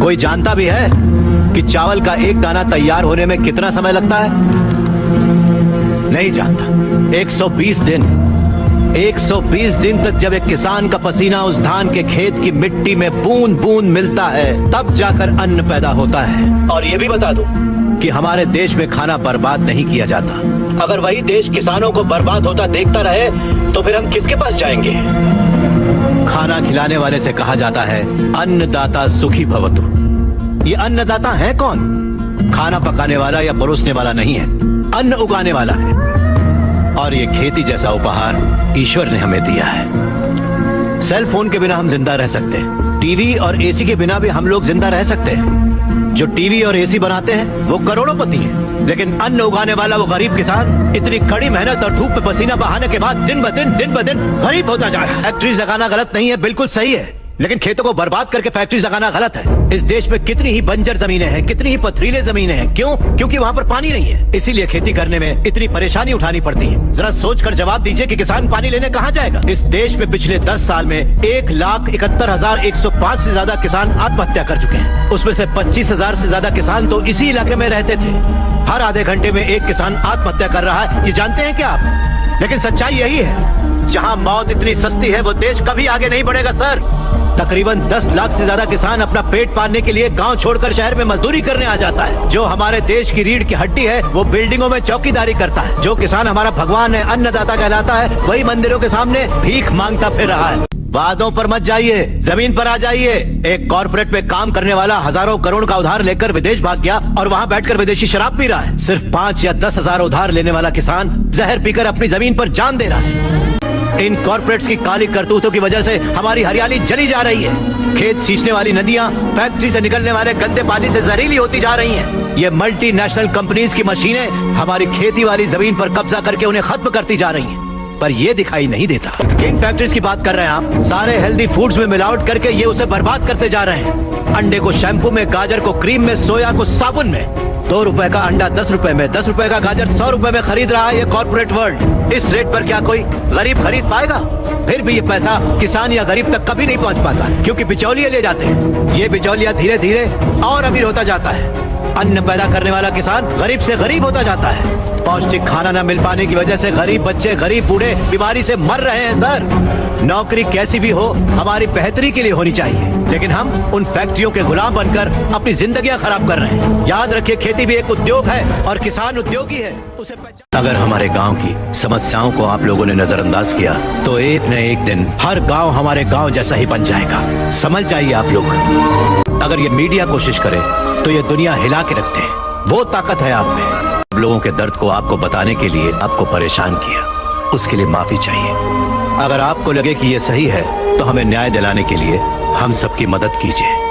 कोई जानता भी है कि चावल का एक दाना तैयार होने में कितना समय लगता है? नहीं जानता। 120 दिन। 120 दिन तक जब एक किसान का पसीना उस धान के खेत की मिट्टी में बूंद बूंद मिलता है, तब जाकर अन्न पैदा होता है। और ये भी बता दूं कि हमारे देश में खाना बर्बाद नहीं किया जाता। अगर वही देश किसानों को बर्बाद होता देखता रहे तो फिर हम किसके पास जाएंगे? खाना खिलाने वाले से कहा जाता है अन्नदाता सुखी भवतु। ये अन्नदाता है कौन? खाना पकाने वाला या परोसने वाला नहीं है, अन्न उगाने वाला है। और ये खेती जैसा उपहार ईश्वर ने हमें दिया है। सेल फोन के बिना हम जिंदा रह सकते हैं, टीवी और एसी के बिना भी हम लोग जिंदा रह सकते हैं। जो टीवी और एसी बनाते हैं वो करोड़ोंपति हैं, लेकिन अन्न उगाने वाला वो गरीब किसान इतनी कड़ी मेहनत और धूप में पसीना बहाने के बाद दिन ब दिन गरीब होता जा रहा है। फैक्ट्रीज लगाना गलत नहीं है, बिल्कुल सही है, लेकिन खेतों को बर्बाद करके फैक्ट्रीज लगाना गलत है। इस देश में कितनी ही बंजर जमीनें हैं, कितनी ही पथरीले जमीनें हैं। क्यों? क्योंकि वहाँ पर पानी नहीं है, इसीलिए खेती करने में इतनी परेशानी उठानी पड़ती है। जरा सोचकर जवाब दीजिए कि किसान पानी लेने कहाँ जाएगा? इस देश में पिछले 10 साल में 1,71,105 से ज्यादा किसान आत्महत्या कर चुके हैं। उसमें से 25,000 से ज्यादा किसान तो इसी इलाके में रहते थे। हर आधे घंटे में एक किसान आत्महत्या कर रहा है, ये जानते हैं क्या आप? लेकिन सच्चाई यही है, जहाँ मौत इतनी सस्ती है वो देश कभी आगे नहीं बढ़ेगा सर। तकरीबन 10 लाख से ज्यादा किसान अपना पेट पालने के लिए गांव छोड़कर शहर में मजदूरी करने आ जाता है। जो हमारे देश की रीढ़ की हड्डी है वो बिल्डिंगों में चौकीदारी करता है। जो किसान हमारा भगवान है, अन्नदाता कहलाता है, वही मंदिरों के सामने भीख मांगता फिर रहा है। वादों पर मत जाइए, जमीन पर आ जाइए। एक कॉर्पोरेट में काम करने वाला हजारों करोड़ का उधार लेकर विदेश भाग गया और वहाँ बैठकर विदेशी शराब पी रहा है। सिर्फ 5 या 10 हजार उधार लेने वाला किसान जहर पीकर अपनी जमीन पर जान दे रहा है। इन कॉर्पोरेट्स की काली करतूतों की वजह से हमारी हरियाली जली जा रही है। खेत सींचने वाली नदियां फैक्ट्री से निकलने वाले गंदे पानी से जहरीली होती जा रही हैं। ये मल्टीनेशनल कंपनीज की मशीनें हमारी खेती वाली जमीन पर कब्जा करके उन्हें खत्म करती जा रही हैं। पर ये दिखाई नहीं देता। किन फैक्ट्रीज की बात कर रहे हैं आप? सारे हेल्दी फूड्स में मिलावट करके ये उसे बर्बाद करते जा रहे हैं। अंडे को शैम्पू में, गाजर को क्रीम में, सोया को साबुन में। 2 रुपए का अंडा 10 रुपए में, 10 रुपए का गाजर 100 रुपए में खरीद रहा है ये कॉर्पोरेट वर्ल्ड। इस रेट पर क्या कोई गरीब खरीद पाएगा? फिर भी ये पैसा किसान या गरीब तक कभी नहीं पहुंच पाता, क्योंकि बिचौलिए ले जाते हैं। ये बिचौलिया धीरे धीरे और अमीर होता जाता है। अन्न पैदा करने वाला किसान गरीब से गरीब होता जाता है। पौष्टिक खाना न मिल पाने की वजह से गरीब बच्चे, गरीब बूढ़े बीमारी से मर रहे हैं सर। नौकरी कैसी भी हो हमारी बेहतरी के लिए होनी चाहिए, लेकिन हम उन फैक्ट्रियों के गुलाम बनकर अपनी जिंदगियां खराब कर रहे हैं। याद रखिए, खेती भी एक उद्योग है और किसान उद्योगी है, उसे अगर हमारे गांव की समस्याओं को आप लोगों ने नजरअंदाज किया तो एक न एक दिन हर गांव हमारे गांव जैसा ही बन जाएगा। समझ जाइए आप लोग। अगर ये मीडिया कोशिश करे तो ये दुनिया हिला के रखते हैं। वो ताकत है आप में। लोगों के दर्द को आपको बताने के लिए आपको परेशान किया, उसके लिए माफी चाहिए। अगर आपको लगे कि ये सही है तो हमें न्याय दिलाने के लिए हम सबकी मदद कीजिए।